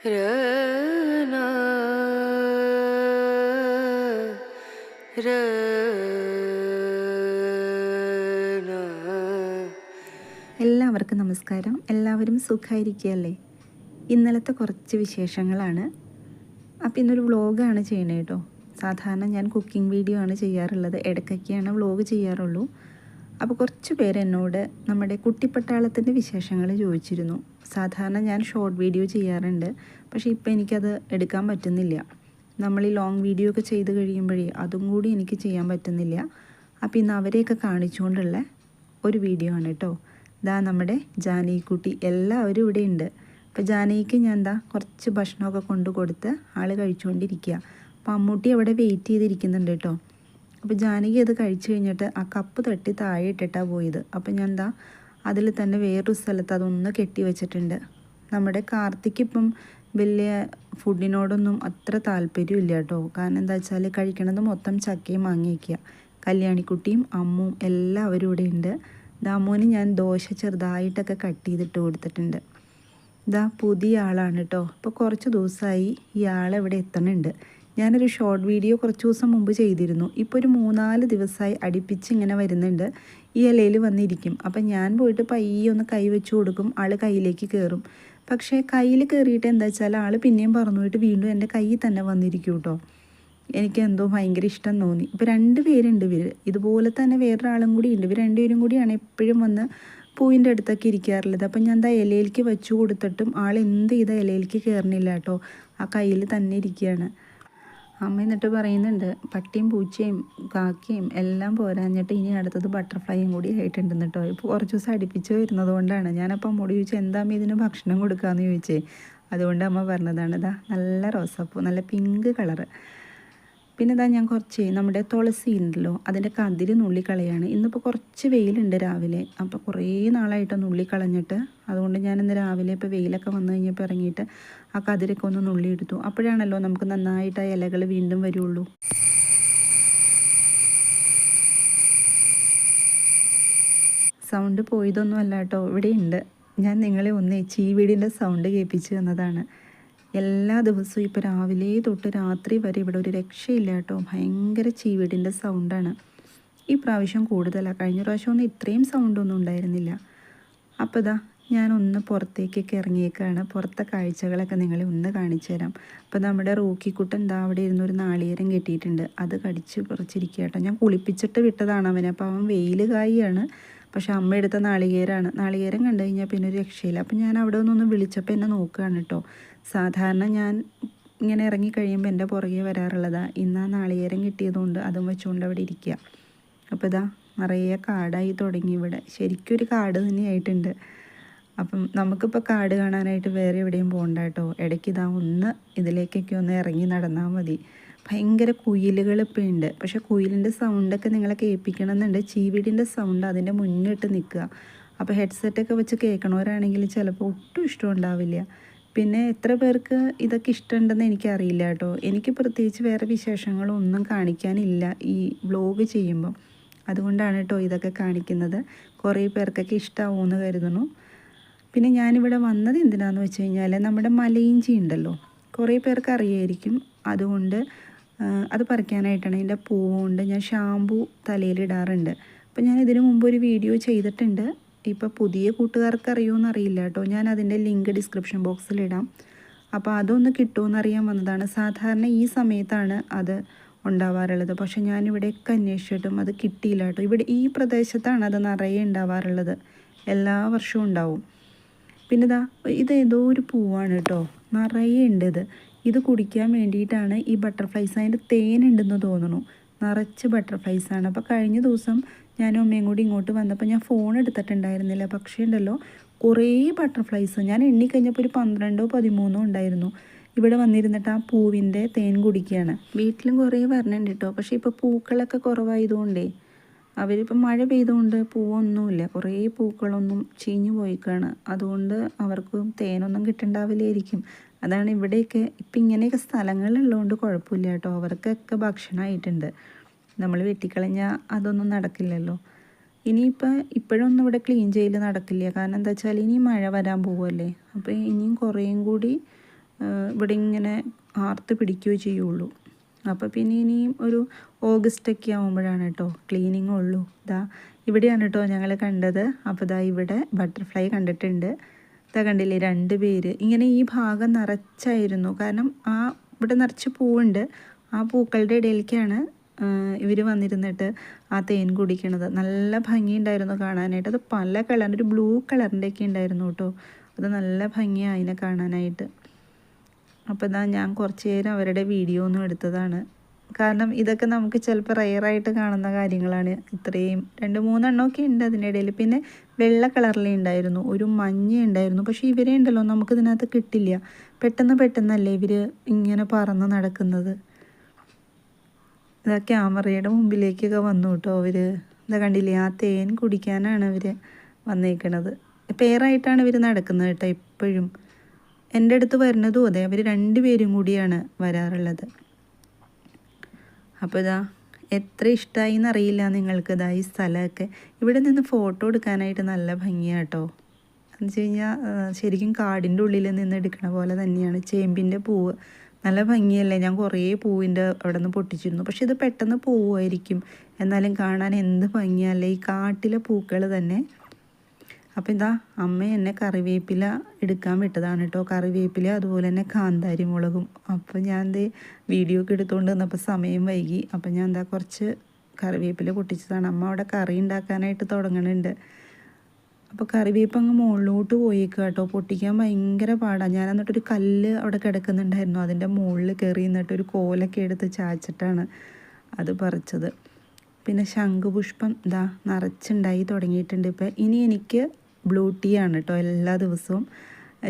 രന രന എല്ലാവർക്കും നമസ്കാരം. എല്ലാവരും സുഖമായിരിക്കുകയല്ലേ? ഇന്നലത്തെ കുറച്ച് വിശേഷങ്ങളാണ്. അപ്പോൾ ഇന്നൊരു വ്ളോഗാണ് ചെയ്യണേ കേട്ടോ. സാധാരണ ഞാൻ കുക്കിംഗ് വീഡിയോ ആണ് ചെയ്യാറുള്ളത്, ഇടയ്ക്കൊക്കെയാണ് വ്ളോഗ് ചെയ്യാറുള്ളൂ. അപ്പോൾ കുറച്ച് പേര് എന്നോട് നമ്മുടെ കുട്ടിപ്പട്ടാളത്തിൻ്റെ വിശേഷങ്ങൾ ചോദിച്ചിരുന്നു. സാധാരണ ഞാൻ ഷോർട്ട് വീഡിയോ ചെയ്യാറുണ്ട്, പക്ഷേ ഇപ്പോൾ എനിക്കത് എടുക്കാൻ പറ്റുന്നില്ല. നമ്മൾ ഈ ലോങ് വീഡിയോ ഒക്കെ ചെയ്ത് കഴിയുമ്പോഴേ അതും കൂടി എനിക്ക് ചെയ്യാൻ പറ്റുന്നില്ല. അപ്പോൾ ഇന്ന് അവരെയൊക്കെ കാണിച്ചുകൊണ്ടുള്ള ഒരു വീഡിയോ ആണ് കേട്ടോ. ഇതാ നമ്മുടെ ജാനകിക്കുട്ടി എല്ലാവരും ഇവിടെ ഉണ്ട്. അപ്പോൾ ജാനകിക്ക് ഞാൻ എന്താ കുറച്ച് ഭക്ഷണമൊക്കെ കൊണ്ട് കൊടുത്ത് ആൾ കഴിച്ചുകൊണ്ടിരിക്കുക. അപ്പോൾ അമ്മൂട്ടി അവിടെ വെയിറ്റ് ചെയ്തിരിക്കുന്നുണ്ട് കേട്ടോ. അപ്പോൾ ജാനകി അത് കഴിച്ചു കഴിഞ്ഞിട്ട് ആ കപ്പ് തട്ടി താഴെ ഇട്ടിട്ടാണ് പോയത്. അപ്പോൾ ഞാൻ എന്താ അതിൽ തന്നെ വേറൊരു സ്ഥലത്ത് അതൊന്ന് കെട്ടി വെച്ചിട്ടുണ്ട്. നമ്മുടെ കാർത്തിക്ക് ഇപ്പം വലിയ ഫുഡിനോടൊന്നും അത്ര താല്പര്യമില്ല കേട്ടോ. കാരണം എന്താ വെച്ചാൽ കഴിക്കണത് മൊത്തം ചക്കയും മാങ്ങിയൊക്കെയ. കല്യാണിക്കുട്ടിയും അമ്മും എല്ലാവരും ഇവിടെ ഉണ്ട്. ദാമോന് ഞാൻ ദോശ ചെറുതായിട്ടൊക്കെ കട്ട് ചെയ്തിട്ട് കൊടുത്തിട്ടുണ്ട്. ഇതാ പുതിയ ആളാണ് കേട്ടോ. അപ്പോൾ കുറച്ച് ദിവസമായി ഈ ആളെവിടെ എത്തണുണ്ട്. ഞാനൊരു ഷോർട്ട് വീഡിയോ കുറച്ച് ദിവസം മുമ്പ് ചെയ്തിരുന്നു. ഇപ്പോൾ ഒരു 3-4 ദിവസമായി അടുപ്പിച്ച് ഇങ്ങനെ വരുന്നുണ്ട്. ഈ ഇലയിൽ വന്നിരിക്കും. അപ്പം ഞാൻ പോയിട്ട് പയ്യെ ഒന്ന് കൈ വെച്ച് കൊടുക്കും, ആൾ കയ്യിലേക്ക് കയറും. പക്ഷേ കയ്യിൽ കയറിയിട്ട് എന്താ വെച്ചാൽ ആൾ പിന്നെയും പറന്നു പോയിട്ട് വീണ്ടും എൻ്റെ കയ്യിൽ തന്നെ വന്നിരിക്കും കേട്ടോ. എനിക്ക് എന്തോ ഭയങ്കര ഇഷ്ടം തോന്നി. ഇപ്പോൾ 2 പേരുണ്ട് ഇവർ. ഇതുപോലെ തന്നെ വേറൊരാളും കൂടി ഉണ്ട്. ഇവർ 2 പേരും കൂടിയാണ് എപ്പോഴും വന്ന് പൂവിൻ്റെ അടുത്തൊക്കെ ഇരിക്കാറുള്ളത്. അപ്പം ഞാൻ എന്താ ഇലയിലേക്ക് വെച്ച് കൊടുത്തിട്ടും ആൾ എന്ത് ചെയ്ത ഇലയിലേക്ക് കയറണില്ല കേട്ടോ. ആ കയ്യിൽ തന്നെ ഇരിക്കുകയാണ്. അമ്മ എന്നിട്ട് പറയുന്നുണ്ട് പട്ടിയും പൂച്ചയും കാക്കയും എല്ലാം പോരാഞ്ഞിട്ട് ഇനി അടുത്തത് ബട്ടർഫ്ലൈയും കൂടി ആയിട്ടുണ്ടെന്ന് കേട്ടോ. ഇപ്പോൾ കുറച്ച് ദിവസം അടുപ്പിച്ച് വരുന്നത് കൊണ്ടാണ്. ഞാനപ്പോൾ അമ്മോട് ചോദിച്ചു എന്താ അമ്മ ഇതിന് ഭക്ഷണം കൊടുക്കാമെന്ന് ചോദിച്ചേ. അതുകൊണ്ട് അമ്മ പറഞ്ഞതാണ് ഇതാ നല്ല റോസാപ്പൂ, നല്ല പിങ്ക് കളറ്. പിന്നെ ഇതാ ഞാൻ കുറച്ച് നമ്മുടെ തുളസി ഉണ്ടല്ലോ അതിൻ്റെ കതിര് നുള്ളിക്കളയാണ്. ഇന്നിപ്പോൾ കുറച്ച് വെയിലുണ്ട് രാവിലെ. അപ്പോൾ കുറേ നാളായിട്ട് നുള്ളിക്കളഞ്ഞിട്ട്, അതുകൊണ്ട് ഞാനിന്ന് രാവിലെ ഇപ്പോൾ വെയിലൊക്കെ വന്നു കഴിഞ്ഞപ്പോൾ ഇറങ്ങിയിട്ട് ആ കതിരൊക്കെ ഒന്ന് നുള്ളിയെടുത്തു. അപ്പോഴാണല്ലോ നമുക്ക് നന്നായിട്ട് ആ ഇലകൾ വീണ്ടും വരുള്ളൂ. സൗണ്ട് പോയതൊന്നും അല്ല കേട്ടോ, ഇവിടെ ഉണ്ട്. ഞാൻ നിങ്ങളെ ഒന്ന് ചീവീടിൻ്റെ സൗണ്ട് കേൾപ്പിച്ച് തന്നതാണ്. എല്ലാ ദിവസവും ഇപ്പോൾ രാവിലെ തൊട്ട് രാത്രി വരെ ഇവിടെ ഒരു രക്ഷയില്ല കേട്ടോ. ഭയങ്കര ചീവീടിൻ്റെ സൗണ്ടാണ്. ഈ പ്രാവശ്യം കൂടുതലാണ്. കഴിഞ്ഞ പ്രാവശ്യമൊന്നും ഇത്രയും സൗണ്ടൊന്നും ഉണ്ടായിരുന്നില്ല. അപ്പോൾ ഇതാ ഞാനൊന്ന് പുറത്തേക്കൊക്കെ ഇറങ്ങിയേക്കാണ്. പുറത്തെ കാഴ്ചകളൊക്കെ നിങ്ങളെ ഒന്ന് കാണിച്ചു തരാം. അപ്പോൾ നമ്മുടെ റൂക്കിക്കുട്ടൻ എന്താ അവിടെ ഇരുന്നൊരു നാളികേരം കെട്ടിയിട്ടുണ്ട്. അത് കടിച്ച് പറിച്ചിരിക്കുക കേട്ടോ. ഞാൻ കുളിപ്പിച്ചിട്ട് വിട്ടതാണ് അവനെ. അപ്പോൾ അവൻ വെയിൽ കായാണ്. പക്ഷെ അമ്മ എടുത്ത നാളികേരമാണ്. നാളികേരം കണ്ടു കഴിഞ്ഞാൽ പിന്നെ ഒരു രക്ഷയില്ല. അപ്പം ഞാൻ അവിടെ ഒന്നൊന്ന് വിളിച്ചപ്പോൾ എന്നെ നോക്കുകയാണ് കേട്ടോ. സാധാരണ ഞാൻ ഇങ്ങനെ ഇറങ്ങി കഴിയുമ്പോൾ എൻ്റെ പുറകെ വരാറുള്ളതാണ്. ഇന്ന് ആ നാളികേരം കിട്ടിയതുകൊണ്ട് അതും വെച്ചുകൊണ്ട് അവിടെ ഇരിക്കുക. അപ്പോൾ ഇതാ നിറയെ കാടായി തുടങ്ങി ഇവിടെ. ശരിക്കും ഒരു കാട് തന്നെയായിട്ടുണ്ട്. അപ്പം നമുക്കിപ്പോൾ കാട് കാണാനായിട്ട് വേറെ എവിടെയും പോകണ്ട കേട്ടോ. ഇടയ്ക്ക് ഇതാ ഒന്ന് ഇതിലേക്കൊക്കെ ഒന്ന് ഇറങ്ങി നടന്നാൽ മതി. ഭയങ്കര കുയിലുകൾ ഇപ്പോൾ ഉണ്ട്. പക്ഷേ കുയിലിൻ്റെ സൗണ്ടൊക്കെ നിങ്ങളെ കേൾപ്പിക്കണമെന്നുണ്ട്. ചീവീടിൻ്റെ സൗണ്ട് അതിൻ്റെ മുന്നിട്ട് നിൽക്കുക. അപ്പോൾ ഹെഡ്സെറ്റൊക്കെ വെച്ച് കേൾക്കണവരാണെങ്കിൽ ചിലപ്പോൾ ഒട്ടും ഇഷ്ടം ഉണ്ടാവില്ല. പിന്നെ എത്ര പേർക്ക് ഇതൊക്കെ ഇഷ്ടമുണ്ടെന്ന് എനിക്കറിയില്ല കേട്ടോ. എനിക്ക് പ്രത്യേകിച്ച് വേറെ വിശേഷങ്ങളൊന്നും കാണിക്കാനില്ല ഈ വ്ലോഗ് ചെയ്യുമ്പം. അതുകൊണ്ടാണ് കേട്ടോ ഇതൊക്കെ കാണിക്കുന്നത്. കുറേ പേർക്കൊക്കെ ഇഷ്ടമാവുമെന്ന് കരുതുന്നു. പിന്നെ ഞാനിവിടെ വന്നത് എന്തിനാണെന്ന് വെച്ച് കഴിഞ്ഞാൽ നമ്മുടെ മലയിഞ്ചി ഉണ്ടല്ലോ, കുറേ പേർക്ക് അറിയായിരിക്കും. അതുകൊണ്ട് അത് പറിക്കാനായിട്ടാണ്. അതിൻ്റെ പൂവുകൊണ്ട് ഞാൻ ഷാമ്പു തലയിലിടാറുണ്ട്. അപ്പോൾ ഞാൻ ഇതിനു മുമ്പ് ഒരു വീഡിയോ ചെയ്തിട്ടുണ്ട്. ഇപ്പോൾ പുതിയ കൂട്ടുകാർക്ക് അറിയുമെന്ന് അറിയില്ല കേട്ടോ. ഞാൻ അതിൻ്റെ ലിങ്ക് ഡിസ്ക്രിപ്ഷൻ ബോക്സിലിടാം. അപ്പോൾ അതൊന്ന് കിട്ടുമെന്നറിയാൻ വന്നതാണ്. സാധാരണ ഈ സമയത്താണ് അത് ഉണ്ടാവാറുള്ളത്. പക്ഷേ ഞാനിവിടെയൊക്കെ അന്വേഷിച്ചിട്ടും അത് കിട്ടിയില്ല കേട്ടോ. ഇവിടെ ഈ പ്രദേശത്താണ് അത് നിറയെ ഉണ്ടാവാറുള്ളത്. എല്ലാ വർഷവും ഉണ്ടാവും. പിന്നെ ഇത് ഏതോ ഒരു പൂവാണ് കേട്ടോ, നിറയെ ഉണ്ട് ഇത്. ഇത് കുടിക്കാൻ വേണ്ടിയിട്ടാണ് ഈ ബട്ടർഫ്ലൈസ്. അതിൻ്റെ തേനുണ്ടെന്ന് തോന്നുന്നു. നിറച്ച് ബട്ടർഫ്ലൈസാണ്. അപ്പോൾ കഴിഞ്ഞ ദിവസം ഞാനും അമ്മയും കൂടി ഇങ്ങോട്ട് വന്നപ്പോൾ ഞാൻ ഫോൺ എടുത്തിട്ടുണ്ടായിരുന്നില്ല. പക്ഷേ ഉണ്ടല്ലോ കുറേ ബട്ടർഫ്ലൈസ്. ഞാൻ എണ്ണിക്കഴിഞ്ഞപ്പോൾ ഒരു 12-13 ഉണ്ടായിരുന്നു. ഇവിടെ വന്നിരുന്നിട്ട് ആ പൂവിൻ്റെ തേൻ കുടിക്കുകയാണ്. വീട്ടിലും കുറേ വരണുണ്ട് കേട്ടോ. പക്ഷേ ഇപ്പോൾ പൂക്കളൊക്കെ കുറവായതുകൊണ്ടേ അവരിപ്പം മഴ പെയ്തുകൊണ്ട് പൂവൊന്നുമില്ല. കുറേ പൂക്കളൊന്നും ചീഞ്ഞു പോയിക്കാണ്. അതുകൊണ്ട് അവർക്ക് തേനൊന്നും കിട്ടണ്ടാവില്ലായിരിക്കും. അതാണ് ഇവിടെയൊക്കെ ഇപ്പം ഇങ്ങനെയൊക്കെ സ്ഥലങ്ങളുള്ളതുകൊണ്ട് കുഴപ്പമില്ല കേട്ടോ. അവർക്കൊക്കെ ഭക്ഷണമായിട്ടുണ്ട്. നമ്മൾ വെട്ടിക്കളഞ്ഞാൽ അതൊന്നും നടക്കില്ലല്ലോ. ഇനിയിപ്പോൾ ഇപ്പോഴൊന്നും ഇവിടെ ക്ലീൻ ചെയ്യൽ നടക്കില്ല. കാരണം എന്താ വെച്ചാൽ ഇനി മഴ വരാൻ പോവുമല്ലേ. അപ്പോൾ ഇനിയും കുറേയും കൂടി ഇവിടെ ഇങ്ങനെ ആർത്ത് പിടിക്കുകയോ ചെയ്യുള്ളൂ. അപ്പോൾ പിന്നെ ഇനിയും ഒരു ഓഗസ്റ്റൊക്കെ ആകുമ്പോഴാണ് കേട്ടോ ക്ലീനിങ് ഉള്ളൂ. ഇവിടെയാണ് കേട്ടോ ഞങ്ങൾ കണ്ടത്. അപ്പോൾ ഇവിടെ ബട്ടർഫ്ലൈ കണ്ടിട്ടുണ്ട്. കണ്ടില്ലേ 2 പേര് ഇങ്ങനെ ഈ ഭാഗം നിറച്ചായിരുന്നു. കാരണം ഇവിടെ നിറച്ച് പൂവുണ്ട്. ആ പൂക്കളുടെ ഇടയിലേക്കാണ് ഇവർ വന്നിരുന്നിട്ട് ആ തേൻ കുടിക്കണത്. നല്ല ഭംഗിയുണ്ടായിരുന്നു കാണാനായിട്ട്. അത് പല കളറിൻ്റെ ഒരു ബ്ലൂ കളറിൻ്റെയൊക്കെ ഉണ്ടായിരുന്നു കേട്ടോ. അത് നല്ല ഭംഗിയാണ് അതിനെ കാണാനായിട്ട്. അപ്പോൾ ഞാൻ കുറച്ച് നേരം അവരുടെ വീഡിയോ ഒന്നും എടുത്തതാണ്. കാരണം ഇതൊക്കെ നമുക്ക് ചിലപ്പോൾ റെയറായിട്ട് കാണുന്ന കാര്യങ്ങളാണ്. ഇത്രയും 2-3 എണ്ണമൊക്കെ ഉണ്ട് അതിനിടയിൽ. പിന്നെ വെള്ള കളറിലേ ഉണ്ടായിരുന്നു, ഒരു മഞ്ഞ ഉണ്ടായിരുന്നു. പക്ഷേ ഇവരെ ഉണ്ടല്ലോ നമുക്കിതിനകത്ത് കിട്ടില്ല. പെട്ടെന്നല്ലേ ഇവർ ഇങ്ങനെ പറന്ന് നടക്കുന്നത്. ഇതാ ക്യാമറയുടെ മുമ്പിലേക്കൊക്കെ വന്നു കേട്ടോ അവർ. കണ്ടില്ലേ, ആ തേൻ കുടിക്കാനാണ് ഇവർ വന്നേക്കണത്. പെയറായിട്ടാണ് ഇവർ നടക്കുന്നത് കേട്ടോ എപ്പോഴും. എൻ്റെ അടുത്ത് വരുന്നതും അതെ, അവർ 2 പേരും കൂടിയാണ് വരാറുള്ളത്. അപ്പോൾ എത്ര ഇഷ്ടമായി എന്നറിയില്ല നിങ്ങൾക്ക് ഈ സ്ഥലമൊക്കെ. ഇവിടെ നിന്ന് ഫോട്ടോ എടുക്കാനായിട്ട് നല്ല ഭംഗിയാണ് കേട്ടോ. എന്ന് വെച്ച് കഴിഞ്ഞാൽ ശരിക്കും കാടിൻ്റെ ഉള്ളിൽ നിന്ന് എടുക്കണ പോലെ തന്നെയാണ്. ചേമ്പിൻ്റെ പൂവ് നല്ല ഭംഗിയല്ലേ. ഞാൻ കുറേ പൂവിൻ്റെ അവിടെ നിന്ന് പൊട്ടിച്ചിരുന്നു. പക്ഷെ ഇത് പെട്ടെന്ന് പോവുമായിരിക്കും, എന്നാലും കാണാൻ എന്ത് ഭംഗിയല്ലേ ഈ കാട്ടിലെ പൂക്കൾ തന്നെ. അപ്പോൾ അമ്മ എന്നെ കറിവേപ്പില എടുക്കാൻ വിട്ടതാണ് കേട്ടോ. കറിവേപ്പില അതുപോലെ തന്നെ കാന്താരി മുളകും. അപ്പോൾ ഞാൻ വീഡിയോ ഒക്കെ എടുത്തുകൊണ്ട് വന്നപ്പോൾ സമയം വൈകി. അപ്പോൾ ഞാൻ കുറച്ച് കറിവേപ്പില പൊട്ടിച്ചതാണ്. അമ്മ അവിടെ കറി ഉണ്ടാക്കാനായിട്ട് തുടങ്ങുന്നുണ്ട്. അപ്പോൾ കറിവേപ്പ് അങ്ങ് മുകളിലോട്ട് പോയേക്കുക കേട്ടോ. പൊട്ടിക്കാൻ ഭയങ്കര പാടാണ്. ഞാൻ എന്നിട്ടൊരു കല്ല് അവിടെ കിടക്കുന്നുണ്ടായിരുന്നു, അതിൻ്റെ മുകളിൽ കയറി നിന്നിട്ടൊരു കോലൊക്കെ എടുത്ത് ചാച്ചിട്ടാണ് അത് പറിച്ചത്. പിന്നെ ശംഖുപുഷ്പം നിറച്ചുണ്ടായി തുടങ്ങിയിട്ടുണ്ട്. ഇപ്പം ഇനി എനിക്ക് ബ്ലൂ ടീ ആണ് കേട്ടോ എല്ലാ ദിവസവും.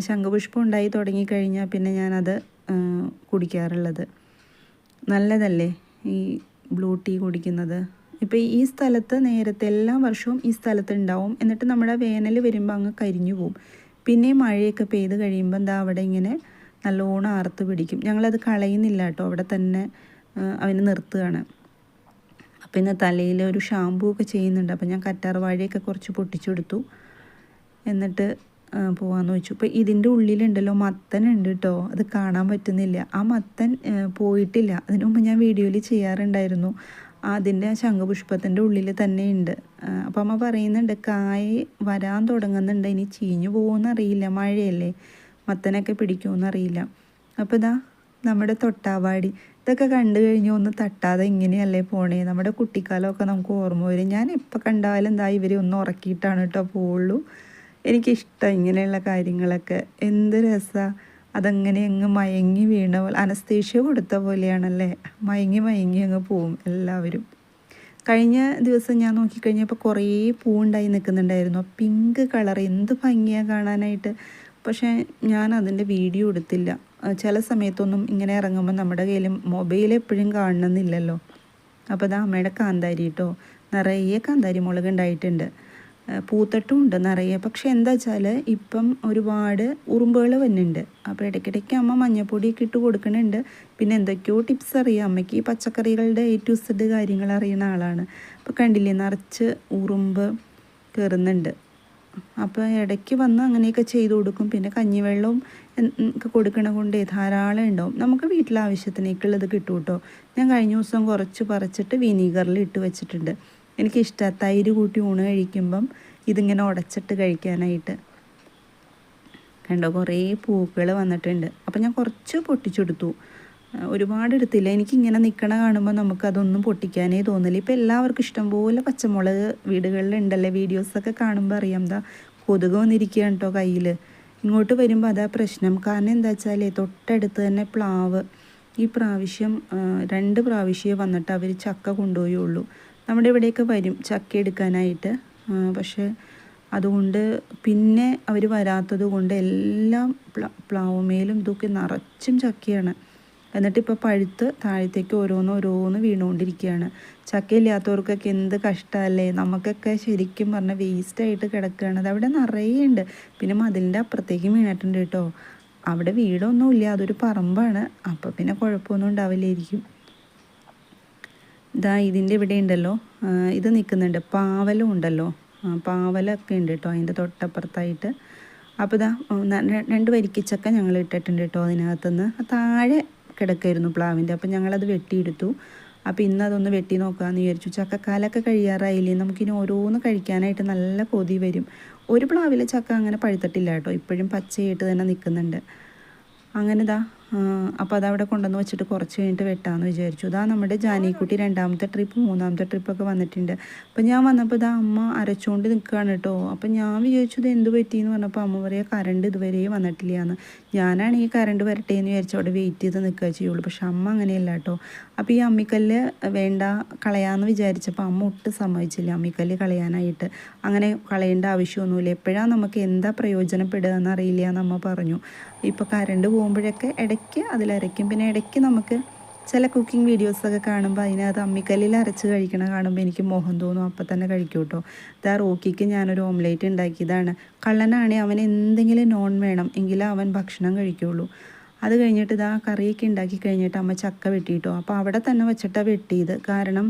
ശംഖുപുഷ്പം ഉണ്ടായി തുടങ്ങിക്കഴിഞ്ഞാൽ പിന്നെ ഞാനത് കുടിക്കാറുള്ളത്. നല്ലതല്ലേ ഈ ബ്ലൂ ടീ കുടിക്കുന്നത്. ഇപ്പോൾ ഈ സ്ഥലത്ത് നേരത്തെ എല്ലാ വർഷവും ഈ സ്ഥലത്ത് ഉണ്ടാവും. എന്നിട്ട് നമ്മുടെ വേനൽ വരുമ്പോൾ അങ്ങ് കരിഞ്ഞു പോവും. പിന്നെ മഴയൊക്കെ പെയ്ത് കഴിയുമ്പോൾ അവിടെ ഇങ്ങനെ നല്ലോണം ആർത്ത് പിടിക്കും. ഞങ്ങളത് കളയുന്നില്ല കേട്ടോ, അവിടെ തന്നെ അവന് നിർത്തുകയാണ്. അപ്പോൾ ഇന്ന് തലയിൽ ഒരു ഷാമ്പൂ ഒക്കെ ചെയ്യുന്നുണ്ട്. അപ്പോൾ ഞാൻ കറ്റാർവാഴയൊക്കെ കുറച്ച് പൊട്ടിച്ചെടുത്തു. എന്നിട്ട് പോകാമെന്ന് വെച്ചു. ഇപ്പോൾ ഇതിൻ്റെ ഉള്ളിലുണ്ടല്ലോ മത്തനുണ്ട് കേട്ടോ. അത് കാണാൻ പറ്റുന്നില്ല. ആ മത്തൻ പോയിട്ടില്ല. അതിനു മുമ്പ് ഞാൻ വീഡിയോയിൽ ചെയ്യാറുണ്ടായിരുന്നു. അതിൻ്റെ ശംഖുപുഷ്പത്തിൻ്റെ ഉള്ളിൽ തന്നെ ഉണ്ട്. അപ്പോൾ അമ്മ പറയുന്നുണ്ട് കായ് വരാൻ തുടങ്ങുന്നുണ്ട്, ഇനി ചീഞ്ഞു പോകുമെന്നറിയില്ല, മഴയല്ലേ, മത്തനൊക്കെ പിടിക്കുമെന്നറിയില്ല. അപ്പോൾ നമ്മുടെ തൊട്ടാവാടി ഇതൊക്കെ കണ്ടു കഴിഞ്ഞാൽ ഒന്ന് തട്ടാതെ ഇങ്ങനെയല്ലേ പോണേ. നമ്മുടെ കുട്ടിക്കാലമൊക്കെ നമുക്ക് ഓർമ്മ വരും. ഞാൻ എപ്പോൾ കണ്ടാലും ഇവരെ ഒന്ന് ഉറക്കിയിട്ടാണ് കേട്ടോ പോവുള്ളൂ. എനിക്കിഷ്ടം ഇങ്ങനെയുള്ള കാര്യങ്ങളൊക്കെ. എന്ത് രസമാണ്. അതങ്ങനെ അങ്ങ് മയങ്ങി വീണ പോലെ, അനസ്തേഷ്യ കൊടുത്ത പോലെയാണല്ലേ. മയങ്ങി അങ്ങ് പോവും എല്ലാവരും. കഴിഞ്ഞ ദിവസം ഞാൻ നോക്കിക്കഴിഞ്ഞപ്പോൾ കുറേ പൂവുണ്ടായി നിൽക്കുന്നുണ്ടായിരുന്നു. പിങ്ക് കളർ, എന്ത് ഭംഗിയാണ് കാണാനായിട്ട്. പക്ഷേ ഞാൻ അതിൻ്റെ വീഡിയോ എടുത്തില്ല. ചില സമയത്തൊന്നും ഇങ്ങനെ ഇറങ്ങുമ്പോൾ നമ്മുടെ കയ്യിൽ മൊബൈൽ എപ്പോഴും കാണണമെന്നില്ലല്ലോ. അപ്പോൾ അമ്മയുടെ കാന്താരി കേട്ടോ, നിറയെ കാന്താരി മുളക് ഉണ്ടായിട്ടുണ്ട്. പൂത്തട്ടും ഉണ്ട് നിറയെ. പക്ഷെ എന്താ വെച്ചാൽ ഇപ്പം ഒരുപാട് ഉറുമ്പുകൾ വരുന്നുണ്ട്. അപ്പോൾ ഇടയ്ക്കിടയ്ക്ക് അമ്മ മഞ്ഞപ്പൊടിയൊക്കെ ഇട്ട് കൊടുക്കുന്നുണ്ട്. പിന്നെ എന്തൊക്കെയോ ടിപ്സ് അറിയാം അമ്മയ്ക്ക്. ഈ പച്ചക്കറികളുടെ A to Z കാര്യങ്ങൾ അറിയുന്ന ആളാണ്. അപ്പോൾ കണ്ടില്ലേ, നിറച്ച് ഉറുമ്പ് കയറുന്നുണ്ട്. അപ്പോൾ ഇടയ്ക്ക് വന്ന് അങ്ങനെയൊക്കെ ചെയ്ത് കൊടുക്കും. പിന്നെ കഞ്ഞിവെള്ളവും ഒക്കെ കൊടുക്കണ കൊണ്ട് ധാരാളം ഉണ്ടാവും. നമുക്ക് വീട്ടിലാവശ്യത്തിനേക്കുള്ളത് കിട്ടും കേട്ടോ. ഞാൻ കഴിഞ്ഞ ദിവസം കുറച്ച് പറിച്ചിട്ട് വിനീഗറിൽ ഇട്ട് വെച്ചിട്ടുണ്ട്. എനിക്കിഷ്ടമാണ് തൈര് കൂട്ടി ഊണ് കഴിക്കുമ്പം ഇതിങ്ങനെ ഉടച്ചിട്ട് കഴിക്കാനായിട്ട്. കണ്ടോ, കുറേ പൂക്കൾ വന്നിട്ടുണ്ട്. അപ്പോൾ ഞാൻ കുറച്ച് പൊട്ടിച്ചെടുത്തു, ഒരുപാട് എടുത്തില്ല. എനിക്കിങ്ങനെ നിൽക്കണ കാണുമ്പോൾ നമുക്കതൊന്നും പൊട്ടിക്കാനേ തോന്നില്ല. ഇപ്പോൾ എല്ലാവർക്കും ഇഷ്ടംപോലെ പച്ചമുളക് വീടുകളിലുണ്ടല്ലേ. വീഡിയോസൊക്കെ കാണുമ്പോൾ അറിയാം. കൊതുക് വന്നിരിക്കുകയാണ് കേട്ടോ കയ്യിൽ. ഇങ്ങോട്ട് വരുമ്പോൾ അതാ പ്രശ്നം. കാരണം എന്താ വെച്ചാൽ തൊട്ടടുത്ത് തന്നെ പ്ലാവ്. ഈ പ്രാവശ്യം 2 പ്രാവശ്യമേ വന്നിട്ട് അവർ ചക്ക കൊണ്ടുപോയുള്ളൂ. നമ്മുടെ ഇവിടെയൊക്കെ വരും ചക്ക എടുക്കാനായിട്ട്. പക്ഷേ അതുകൊണ്ട് പിന്നെ അവർ വരാത്തത് കൊണ്ട് എല്ലാം പ്ലാവുമേലും ഇതൊക്കെ നിറച്ചും ചക്കയാണ്. എന്നിട്ടിപ്പോൾ പഴുത്ത് താഴത്തേക്ക് ഓരോന്ന് വീണുകൊണ്ടിരിക്കുകയാണ്. ചക്കയില്ലാത്തവർക്കൊക്കെ എന്ത് കഷ്ടമല്ലേ. നമുക്കൊക്കെ ശരിക്കും പറഞ്ഞാൽ വേസ്റ്റായിട്ട് കിടക്കുകയാണ്. അതവിടെ നിറയെ ഉണ്ട്. പിന്നെ മതിലിൻ്റെ അപ്പുറത്തേക്ക് വീണിട്ടുണ്ട് കേട്ടോ. അവിടെ വീടൊന്നുമില്ല, അതൊരു പറമ്പാണ്. അപ്പോൾ പിന്നെ കുഴപ്പമൊന്നും ഉണ്ടാവില്ലായിരിക്കും. ഇതിൻ്റെ ഇവിടെ ഉണ്ടല്ലോ, ഇത് നിൽക്കുന്നുണ്ട് പാവലും ഉണ്ടല്ലോ. പാവലൊക്കെ ഉണ്ട് കേട്ടോ അതിൻ്റെ തൊട്ടപ്പുറത്തായിട്ട്. അപ്പോൾ ഇതാ 2 വരിക്കച്ചക്ക ഞങ്ങൾ ഇട്ടിട്ടുണ്ട് കേട്ടോ അതിനകത്തുനിന്ന്. താഴെ കിടക്കായിരുന്നു പ്ലാവിൻ്റെ. അപ്പോൾ ഞങ്ങളത് വെട്ടിയെടുത്തു. അപ്പോൾ ഇന്ന് അതൊന്ന് വെട്ടി നോക്കാമെന്ന് വിചാരിച്ചു. ചക്കക്കാലൊക്കെ കഴിയാറായില്ലേ, നമുക്കിനി ഓരോന്ന് കഴിക്കാനായിട്ട് നല്ല കൊതി വരും. ഒരു പ്ലാവിലെ ചക്ക അങ്ങനെ പഴുത്തിട്ടില്ല കേട്ടോ, ഇപ്പോഴും പച്ചയായിട്ട് തന്നെ നിൽക്കുന്നുണ്ട്. അങ്ങനെ ഇതാ അപ്പോൾ അതവിടെ കൊണ്ടുവന്ന് വെച്ചിട്ട് കുറച്ച് കഴിഞ്ഞിട്ട് വെട്ടാമെന്ന് വിചാരിച്ചു. ഇതാ നമ്മുടെ ജാനിക്കുട്ടി 2ാമത്തെ ട്രിപ്പ് 3ാമത്തെ ട്രിപ്പൊക്കെ വന്നിട്ടുണ്ട്. അപ്പോൾ ഞാൻ വന്നപ്പോൾ ഇതാ അമ്മ അരച്ചുകൊണ്ട് നിൽക്കുകയാണ് കേട്ടോ. അപ്പോൾ ഞാൻ വിചാരിച്ചു ഇത് എന്ത് പറ്റിയെന്ന് പറഞ്ഞപ്പോൾ അമ്മ പറയുക കറണ്ട് ഇതുവരെ വന്നിട്ടില്ല എന്ന്. ഞാനാണെങ്കിൽ കറണ്ട് വരട്ടെ എന്ന് വിചാരിച്ചു അവിടെ വെയിറ്റ് ചെയ്ത് നിൽക്കുക ചെയ്യുള്ളൂ. പക്ഷെ അമ്മ അങ്ങനെയല്ല കേട്ടോ. അപ്പോൾ ഈ അമ്മിക്കല്ല് വേണ്ട കളയാമെന്ന് വിചാരിച്ചപ്പോൾ അമ്മ ഒട്ടും സമ്മതിച്ചില്ല അമ്മിക്കല്ല് കളയാനായിട്ട്. അങ്ങനെ കളയേണ്ട ആവശ്യമൊന്നുമില്ല, എപ്പോഴാണ് നമുക്ക് എന്താ പ്രയോജനപ്പെടുക എന്നറിയില്ല എന്ന് അമ്മ പറഞ്ഞു. ഇപ്പോൾ കറണ്ട് പോകുമ്പോഴൊക്കെ ഇടയ്ക്ക് അതിലരയ്ക്കും. പിന്നെ ഇടയ്ക്ക് നമുക്ക് ചില കുക്കിംഗ് വീഡിയോസൊക്കെ കാണുമ്പോൾ അതിനകത്ത് അമ്മിക്കല്ലിൽ അരച്ച് കഴിക്കണ കാണുമ്പോൾ എനിക്ക് മോഹം തോന്നും, അപ്പം തന്നെ കഴിക്കും കേട്ടോ. ഇതാ റോക്കിക്ക് ഞാനൊരു ഓംലേറ്റ് ഉണ്ടാക്കിയതാണ്. കള്ളനാണെങ്കിൽ അവൻ എന്തെങ്കിലും നോൺ വേണം എങ്കിലേ അവൻ ഭക്ഷണം കഴിക്കുള്ളൂ. അത് കഴിഞ്ഞിട്ട് ഇതാ കറിയൊക്കെ ഉണ്ടാക്കി കഴിഞ്ഞിട്ട് അമ്മ ചക്ക വെട്ടിയിട്ടോ. അപ്പോൾ അവിടെ തന്നെ വെച്ചിട്ടാണ് വെട്ടിയത്. കാരണം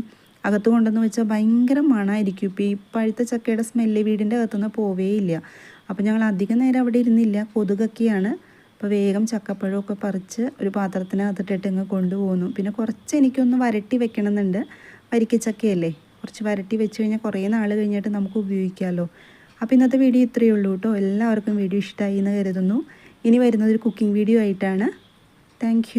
അകത്ത് കൊണ്ടുവന്ന് വെച്ചാൽ ഭയങ്കര മണമായിരിക്കും. ഇപ്പോൾ ഈ പഴുത്ത ചക്കയുടെ സ്മെല്ല് വീടിൻ്റെ അകത്തുനിന്ന് പോവേയില്ല. അപ്പോൾ ഞങ്ങൾ അധികം നേരം അവിടെ ഇരുന്നില്ല, കൊതുകൊക്കെയാണ്. അപ്പോൾ വേഗം ചക്കപ്പഴമൊക്കെ പറിച്ച് ഒരു പാത്രത്തിനകത്തിട്ടിട്ട് ഇങ്ങ് കൊണ്ടുപോകുന്നു. പിന്നെ കുറച്ച് എനിക്കൊന്ന് വരട്ടി വെക്കണമെന്നുണ്ട്, വരിക്കച്ചക്കയല്ലേ, കുറച്ച് വരട്ടി വെച്ച് കഴിഞ്ഞാൽ കുറേ നാൾ കഴിഞ്ഞിട്ട് നമുക്ക് ഉപയോഗിക്കാമല്ലോ. അപ്പോൾ ഇന്നത്തെ വീഡിയോ ഇത്രയേ ഉള്ളൂ കേട്ടോ. എല്ലാവർക്കും വീഡിയോ ഇഷ്ടമായി എന്ന് കരുതുന്നു. ഇനി വരുന്നതൊരു കുക്കിംഗ് വീഡിയോ ആയിട്ടാണ്. താങ്ക്